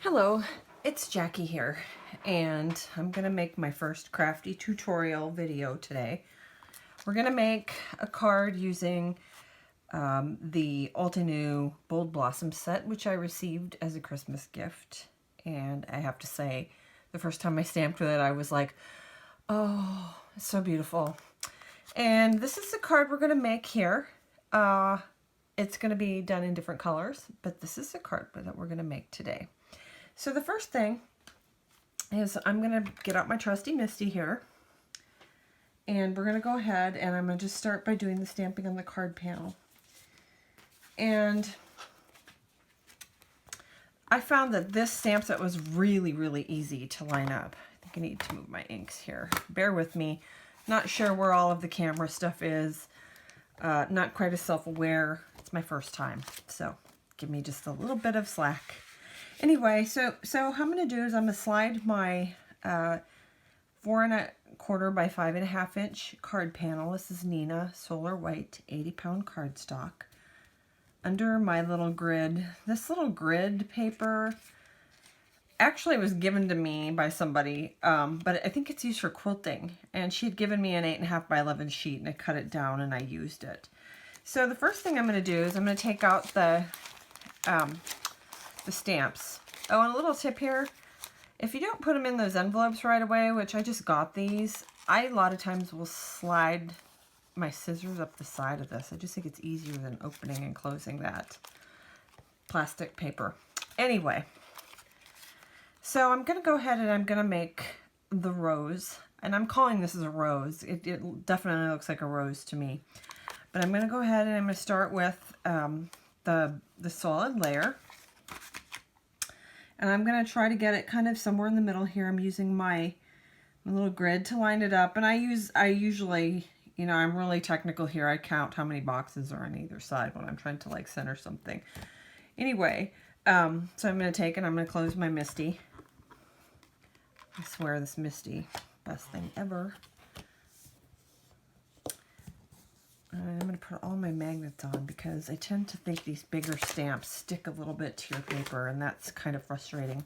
Hello, it's Jackie here, and I'm going to make my first crafty tutorial video today. We're going to make a card using the Altenew Bold Blossom set, which I received as a Christmas gift. And I have to say, the first time I stamped with it, I was like, oh, it's so beautiful. And this is the card we're going to make here. It's going to be done in different colors, but this is the card that we're going to make today. So the first thing is I'm going to get out my trusty MISTI here, and we're going to go ahead and I'm going to just start by doing the stamping on the card panel. And I found that this stamp set was really easy to line up. I think I need to move my inks here. Bear with me. Not sure where all of the camera stuff is. Not quite as self-aware. It's my first time, so give me just a little bit of slack. Anyway, so how I'm going to do is I'm going to slide my 4 1/4 by 5 1/2 inch card panel. This is Nina Solar White 80-pound cardstock under my little grid. This little grid paper actually was given to me by somebody, but I think it's used for quilting. And she had given me an 8 1/2 by 11 sheet, and I cut it down and I used it. So the first thing I'm going to do is I'm going to take out the stamps. Oh, and a little tip here, if you don't put them in those envelopes right away, which I just got these, I a lot of times will slide my scissors up the side of this. I just think it's easier than opening and closing that plastic paper. Anyway, so I'm going to go ahead and I'm going to make the rose, and I'm calling this as a rose. It definitely looks like a rose to me. But I'm going to go ahead and I'm going to start with the solid layer. And I'm going to try to get it kind of somewhere in the middle here. I'm using my little grid to line it up. And I usually, you know, I'm really technical here. I count how many boxes are on either side when I'm trying to like center something. Anyway, so I'm going to take and I'm going to close my MISTI. I swear this MISTI, best thing ever. I'm going to put all my magnets on because I tend to think these bigger stamps stick a little bit to your paper, and that's kind of frustrating.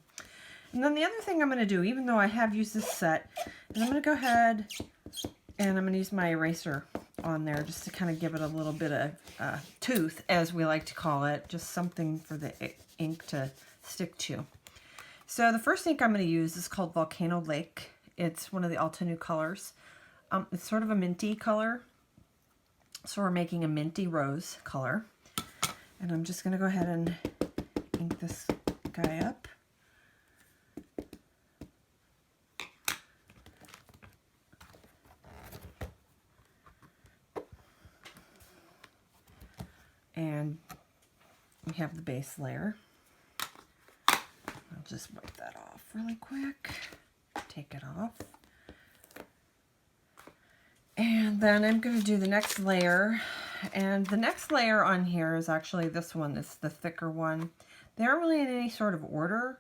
And then the other thing I'm going to do, even though I have used this set, is I'm going to go ahead and I'm going to use my eraser on there just to kind of give it a little bit of tooth, as we like to call it, just something for the ink to stick to. So the first ink I'm going to use is called Volcano Lake. It's one of the Altenew colors. It's sort of a minty color. So we're making a minty rose color. And I'm just going to go ahead and ink this guy up. And we have the base layer. I'll just wipe that off really quick. Take it off. And then I'm going to do the next layer, and the next layer on here is actually this one. It's the thicker one. They aren't really in any sort of order,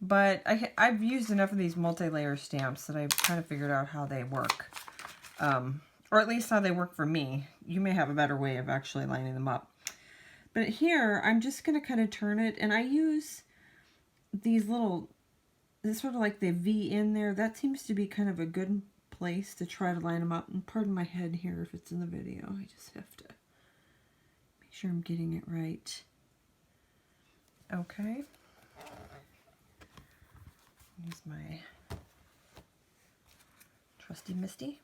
but I've used enough of these multi-layer stamps that I've kind of figured out how they work, or at least how they work for me. You may have a better way of actually lining them up. But here, I'm just going to kind of turn it, and I use these little, this sort of like the V in there. That seems to be kind of a good place to try to line them up. And pardon my head here if it's in the video. I just have to make sure I'm getting it right. Okay. Use my trusty MISTI.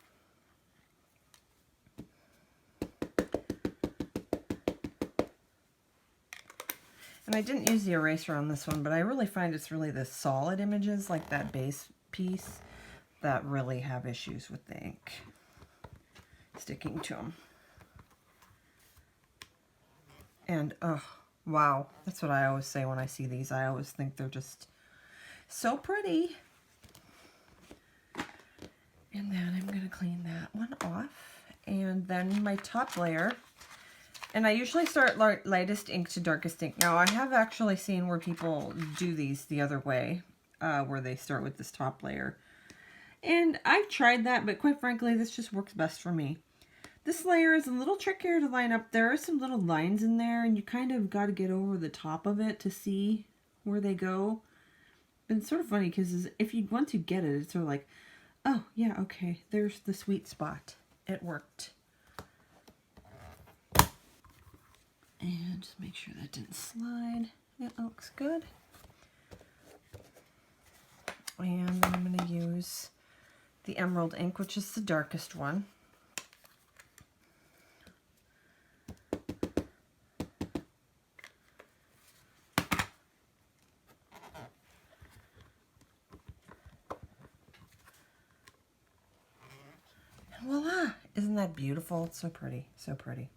And I didn't use the eraser on this one, but I really find it's really the solid images, like that base piece, that really have issues with the ink sticking to them. And, oh, wow. That's what I always say when I see these. I always think they're just so pretty. And then I'm going to clean that one off. And then my top layer. And I usually start lightest ink to darkest ink. Now, I have actually seen where people do these the other way, where they start with this top layer. And I've tried that, but quite frankly, this just works best for me. This layer is a little trickier to line up. There are some little lines in there, and you kind of got to get over the top of it to see where they go. it's sort of funny because if you once you get it, it's sort of like, oh yeah, okay, there's the sweet spot. It worked. And just make sure that didn't slide. It looks good. And then I'm going to use the emerald ink, which is the darkest one. And voila! Isn't that beautiful? It's so pretty, so pretty.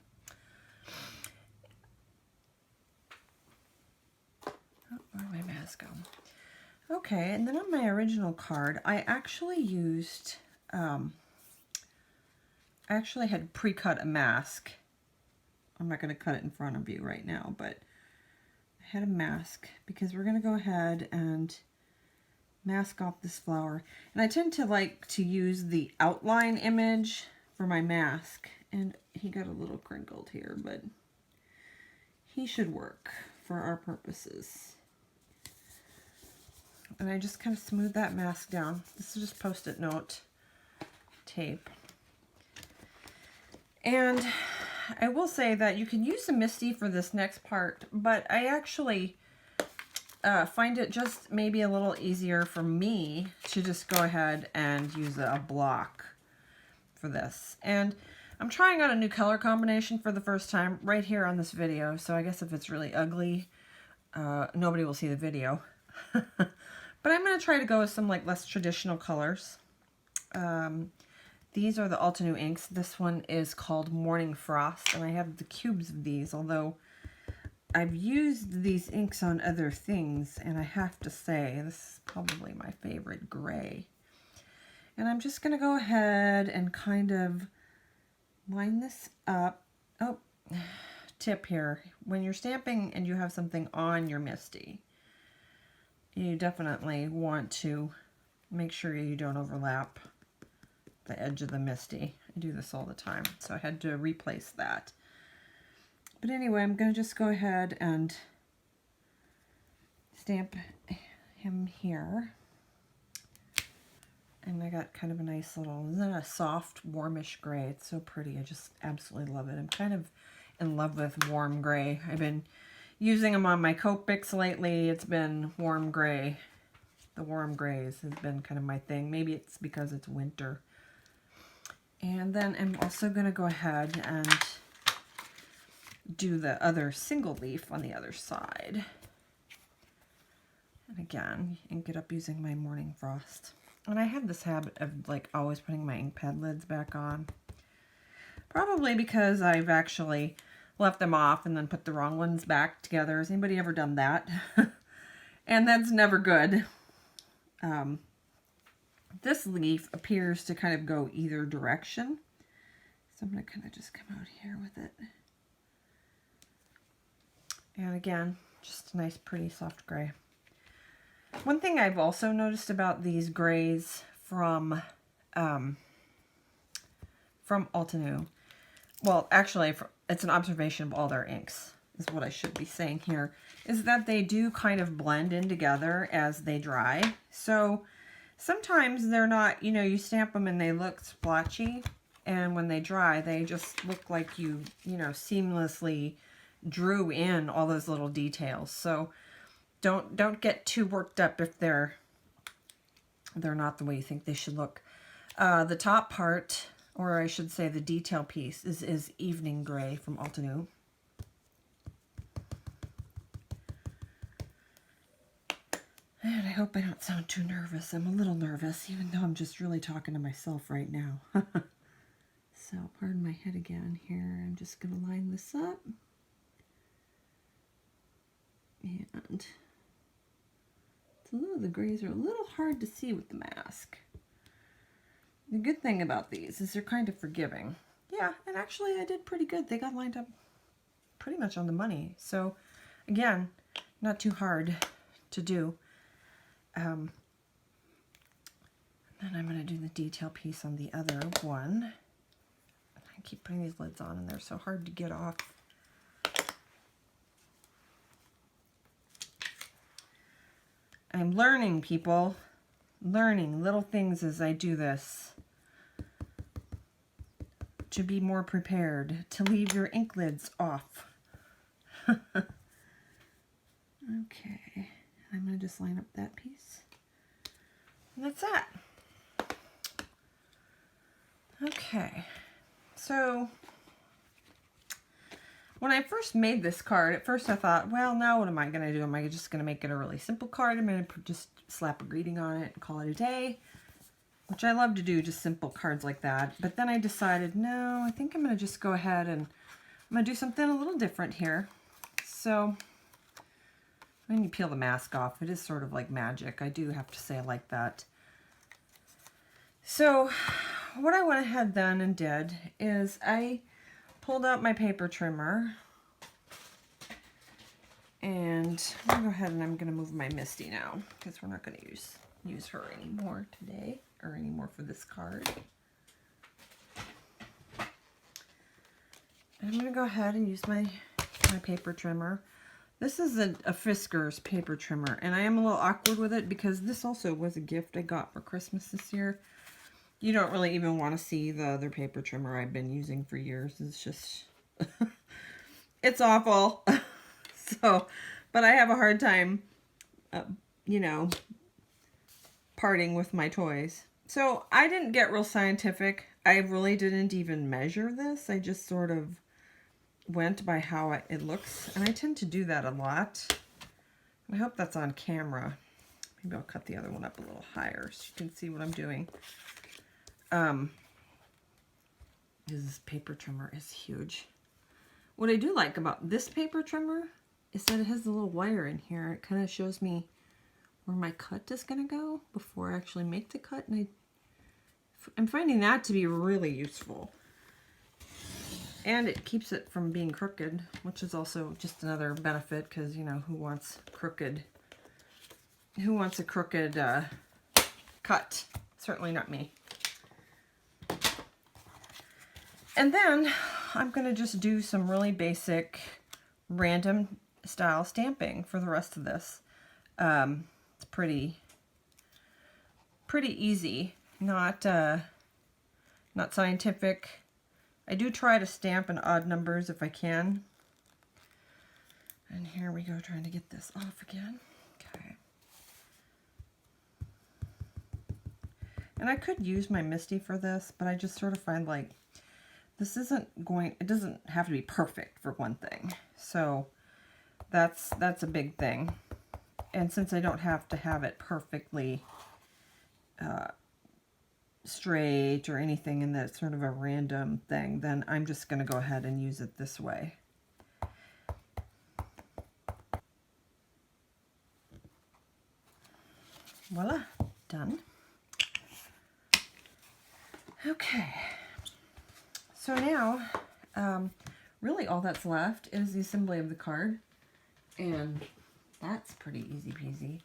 Oh, where'd my mask go? Okay, and then on my original card, I actually used, I actually had pre-cut a mask. I'm not going to cut it in front of you right now, but I had a mask because we're going to go ahead and mask off this flower. And I tend to like to use the outline image for my mask. And he got a little crinkled here, but he should work for our purposes. And I just kind of smooth that mask down. This is just Post-it note tape. And I will say that you can use the MISTI for this next part, but I actually find it just maybe a little easier for me to just go ahead and use a block for this. And I'm trying out a new color combination for the first time right here on this video, so I guess if it's really ugly, nobody will see the video. But I'm going to try to go with some like less traditional colors. These are the Altenew inks. This one is called Morning Frost, and I have the cubes of these, although I've used these inks on other things, and I have to say, this is probably my favorite gray. And I'm just going to go ahead and kind of line this up. Oh, tip here. When you're stamping and you have something on your MISTI, you definitely want to make sure you don't overlap the edge of the MISTI. I do this all the time, so I had to replace that. But anyway, I'm going to just go ahead and stamp him here. And I got kind of a nice little, isn't it a soft, warmish gray? It's so pretty. I just absolutely love it. I'm kind of in love with warm gray. I've been using them on my Copics lately. It's been warm gray. The warm grays has been kind of my thing. Maybe it's because it's winter. And then I'm also going to go ahead and do the other single leaf on the other side. And again, ink it up using my Morning Frost. And I have this habit of like always putting my ink pad lids back on. Probably because I've actually left them off and then put the wrong ones back together. Has anybody ever done that? And that's never good. This leaf appears to kind of go either direction. So I'm going to kind of just come out here with it. And again, just a nice, pretty, soft gray. One thing I've also noticed about these grays from Altenew, well, actually, it's an observation of all their inks, is what I should be saying here, is that they do kind of blend in together as they dry. So sometimes they're not, you know, you stamp them and they look splotchy, and when they dry, they just look like you know, seamlessly drew in all those little details. So don't get too worked up if they're not the way you think they should look. The top part, or I should say the detail piece, is Evening Gray from Altenew. And I hope I don't sound too nervous. I'm a little nervous, even though I'm just really talking to myself right now. So, pardon my head again here. I'm just going to line this up. And some of the grays are a little hard to see with the mask. The good thing about these is they're kind of forgiving. Yeah, and actually I did pretty good. They got lined up pretty much on the money. So, again, not too hard to do. Then I'm going to do the detail piece on the other one. I keep putting these lids on and they're so hard to get off. I'm learning, people. Learning little things as I do this. To be more prepared. To leave your ink lids off. Okay. I'm going to just line up that piece. And that's that. Okay. So, when I first made this card, at first I thought, well, now what am I going to do? Am I just going to make it a really simple card? I'm going to just slap a greeting on it and call it a day. Which I love to do, just simple cards like that. But then I decided, no, I think I'm going to just go ahead and I'm going to do something a little different here. So, when you peel the mask off, it is sort of like magic. I do have to say I like that. So, what I went ahead then and did is I pulled out my paper trimmer. And I'm going to go ahead and I'm going to move my MISTI now, because we're not going to use her anymore today, or anymore for this card. I'm going to go ahead and use my paper trimmer. This is a Fiskars paper trimmer, and I am a little awkward with it because this also was a gift I got for Christmas this year. You don't really even want to see the other paper trimmer I've been using for years. It's just, it's awful. So, but I have a hard time, you know, parting with my toys. So I didn't get real scientific. I really didn't even measure this. I just sort of went by how it looks. And I tend to do that a lot. I hope that's on camera. Maybe I'll cut the other one up a little higher so you can see what I'm doing. This paper trimmer is huge. What I do like about this paper trimmer is that it has a little wire in here. It kind of shows me where my cut is going to go before I actually make the cut. And I'm finding that to be really useful. And it keeps it from being crooked, which is also just another benefit because, you know, who wants a crooked cut? Certainly not me. And then I'm going to just do some really basic random style stamping for the rest of this. It's pretty easy, not scientific. I do try to stamp in odd numbers if I can. And here we go, trying to get this off again. Okay. And I could use my MISTI for this, but I just sort of find like this it doesn't have to be perfect for one thing. So that's a big thing. And since I don't have to have it perfectly straight or anything, and that's sort of a random thing, then I'm just going to go ahead and use it this way. Voila, done. Okay, so now really all that's left is the assembly of the card, and that's pretty easy peasy.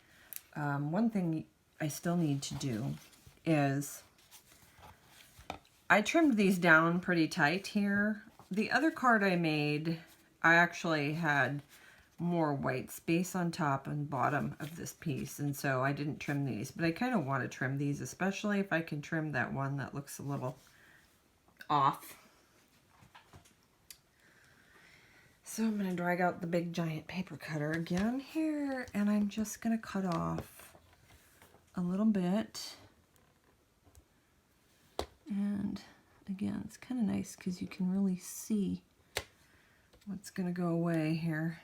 One thing I still need to do is I trimmed these down pretty tight here. The other card I made, I actually had more white space on top and bottom of this piece, and so I didn't trim these, but I kind of want to trim these, especially if I can trim that one that looks a little off. So I'm going to drag out the big giant paper cutter again here, and I'm just going to cut off a little bit. And again, it's kind of nice because you can really see what's going to go away here.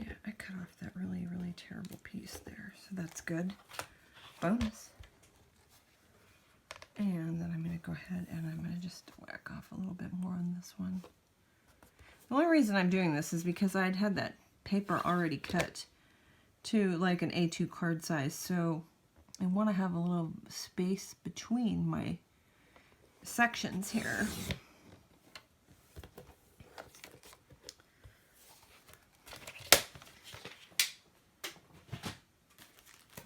Yeah, I cut off that really, really terrible piece there, so that's good. Bonus. And then I'm going to go ahead and I'm going to just whack off a little bit more on this one. The only reason I'm doing this is because I'd had that paper already cut to like an A2 card size, so I want to have a little space between my sections here.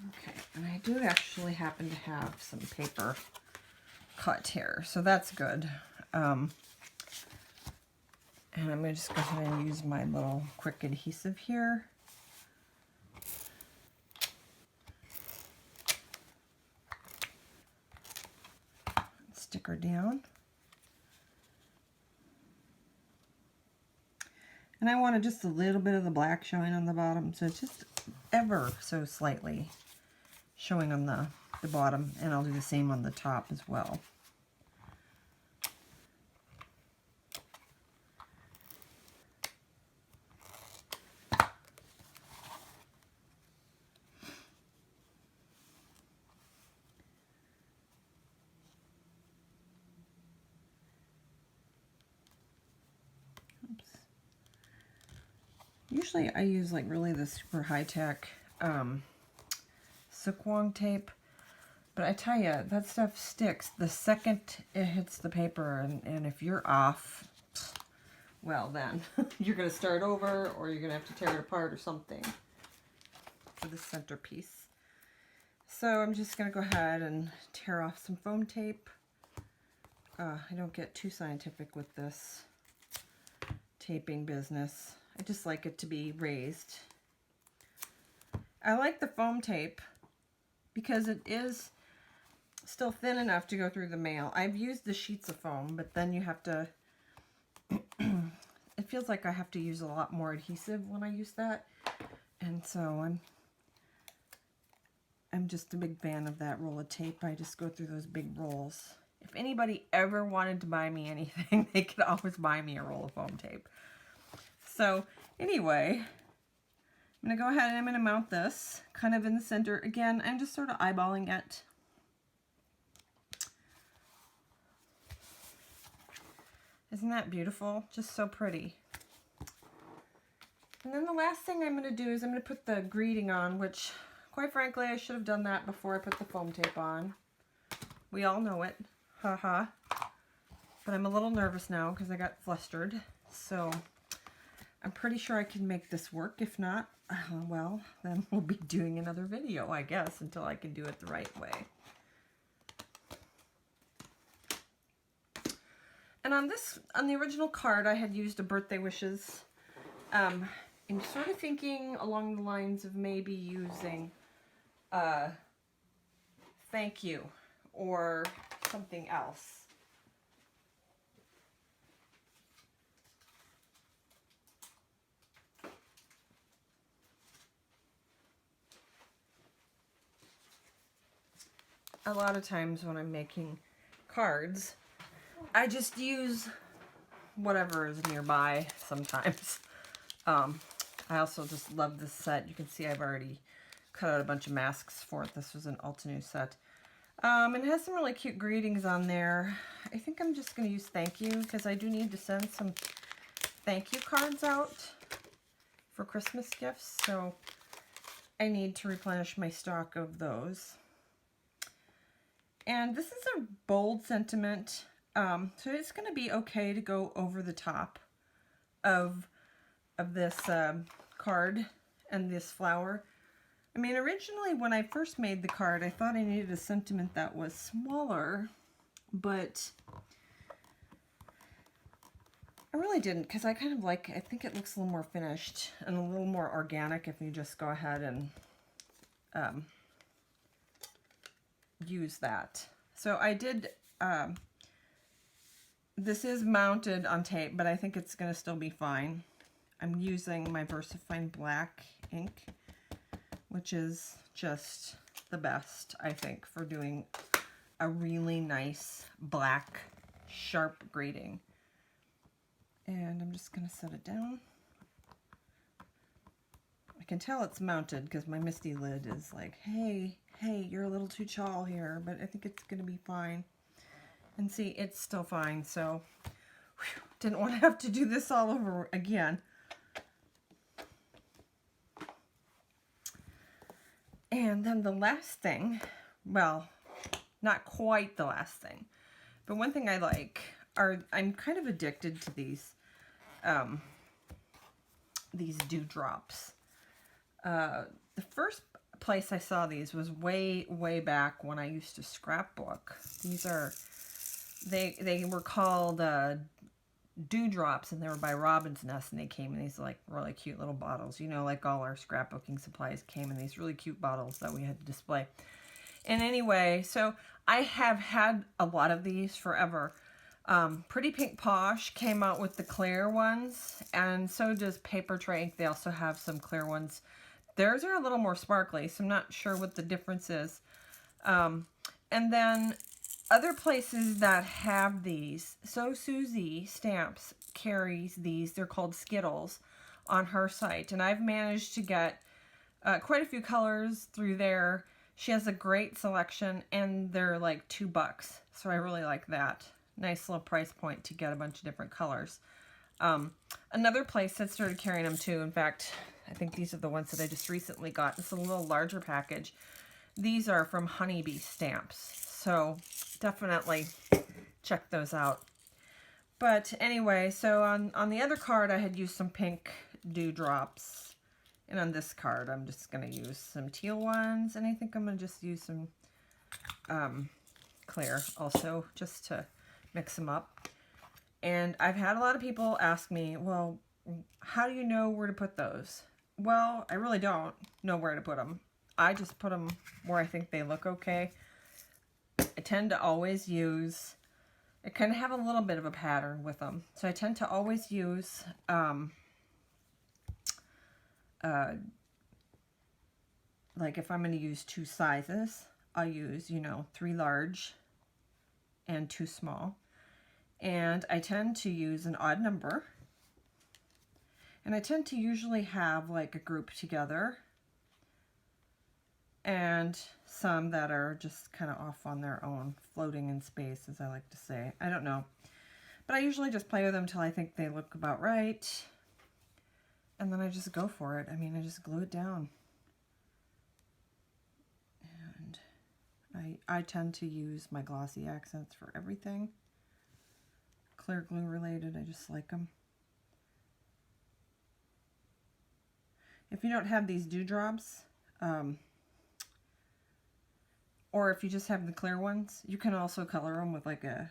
Okay, and I do actually happen to have some paper cut here, so that's good. And I'm going to just go ahead and use my little quick adhesive here. Stick her down. And I wanted just a little bit of the black showing on the bottom, so it's just ever so slightly showing on the bottom, and I'll do the same on the top as well. Usually I use like really the super high-tech Silkwong tape, but I tell you, that stuff sticks the second it hits the paper, and if you're off, well then, you're going to start over, or you're going to have to tear it apart or something for the centerpiece. So I'm just going to go ahead and tear off some foam tape. I don't get too scientific with this taping business. I just like it to be raised. I like the foam tape because it is still thin enough to go through the mail. I've used the sheets of foam, but then you have to, it feels like I have to use a lot more adhesive when I use that. And so I'm just a big fan of that roll of tape. I just go through those big rolls. If anybody ever wanted to buy me anything, they could always buy me a roll of foam tape. So anyway, I'm going to go ahead and I'm going to mount this kind of in the center. Again, I'm just sort of eyeballing it. Isn't that beautiful? Just so pretty. And then the last thing I'm going to do is I'm going to put the greeting on, which quite frankly I should have done that before I put the foam tape on. We all know it. Haha. But I'm a little nervous now because I got flustered. So I'm pretty sure I can make this work. If not, well, then we'll be doing another video, I guess, until I can do it the right way. And on the original card, I had used a birthday wishes. I'm sort of thinking along the lines of maybe using thank you or something else. A lot of times when I'm making cards, I just use whatever is nearby sometimes. I also just love this set. You can see I've already cut out a bunch of masks for it. This was an Altenew set. And it has some really cute greetings on there. I think I'm just going to use thank you because I do need to send some thank you cards out for Christmas gifts. So I need to replenish my stock of those. And this is a bold sentiment, so it's going to be okay to go over the top of this card and this flower. I mean, originally when I first made the card, I thought I needed a sentiment that was smaller, but I really didn't, because I kind of like, I think it looks a little more finished and a little more organic if you just go ahead and use that. So I did, this is mounted on tape, but I think it's going to still be fine. I'm using my VersaFine black ink, which is just the best, I think, for doing a really nice black sharp grading. And I'm just going to set it down. I can tell it's mounted because my MISTI lid is like, hey, you're a little too tall here, but I think it's going to be fine. And see, it's still fine, so whew, didn't want to have to do this all over again. And then the last thing, well, not quite the last thing, but one thing I like are, I'm kind of addicted to these dewdrops. The first place I saw these was way back when I used to scrapbook. These are, they were called dewdrops, and they were by Robin's Nest, and they came in these like really cute little bottles. You know, like all our scrapbooking supplies came in these really cute bottles that we had to display. And anyway, so I have had a lot of these forever. Pretty Pink Posh came out with the clear ones, and so does Paper Trade. They also have some clear ones. Theirs are a little more sparkly, so I'm not sure what the difference is. And then other places that have these, So Susie Stamps carries these. They're called Skittles on her site, and I've managed to get quite a few colors through there. She has a great selection, and they're like $2, so I really like that. Nice little price point to get a bunch of different colors. Another place that started carrying them too, in fact, I think these are the ones that I just recently got. It's a little larger package. These are from Honeybee Stamps, so definitely check those out. But anyway, so on the other card I had used some pink dewdrops. And on this card, I'm just going to use some teal ones. And I think I'm going to just use some clear also, just to mix them up. And I've had a lot of people ask me, well, how do you know where to put those? Well, I really don't know where to put them. I just put them where I think they look okay. I tend to always use, I kind of have a little bit of a pattern with them. So I tend to always use like if I'm going to use 2 sizes, I'll use, you know, 3 large and 2 small. And I tend to use an odd number. And I tend to usually have like a group together and some that are just kind of off on their own, floating in space, as I like to say. I don't know. But I usually just play with them till I think they look about right. And then I just go for it. I mean, I just glue it down. And I tend to use my glossy accents for everything. Clear glue related, I just like them. If you don't have these dewdrops, or if you just have the clear ones, you can also color them with like a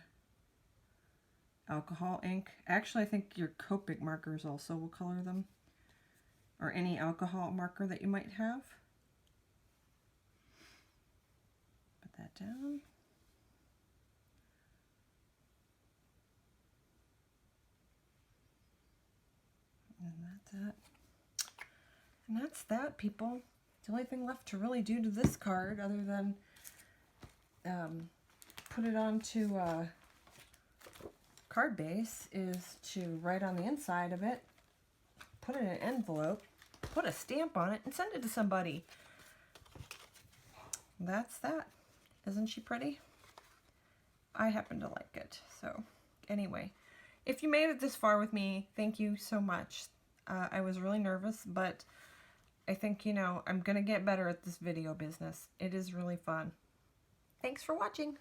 alcohol ink. Actually, I think your Copic markers also will color them, or any alcohol marker that you might have. Put that down. And that's it. And that's that, people. The only thing left to really do to this card, other than put it onto a card base, is to write on the inside of it, put it in an envelope, put a stamp on it, and send it to somebody. That's that. Isn't she pretty? I happen to like it. So anyway, if you made it this far with me, thank you so much. I was really nervous, but I think, you know, I'm going to get better at this video business. It is really fun. Thanks for watching.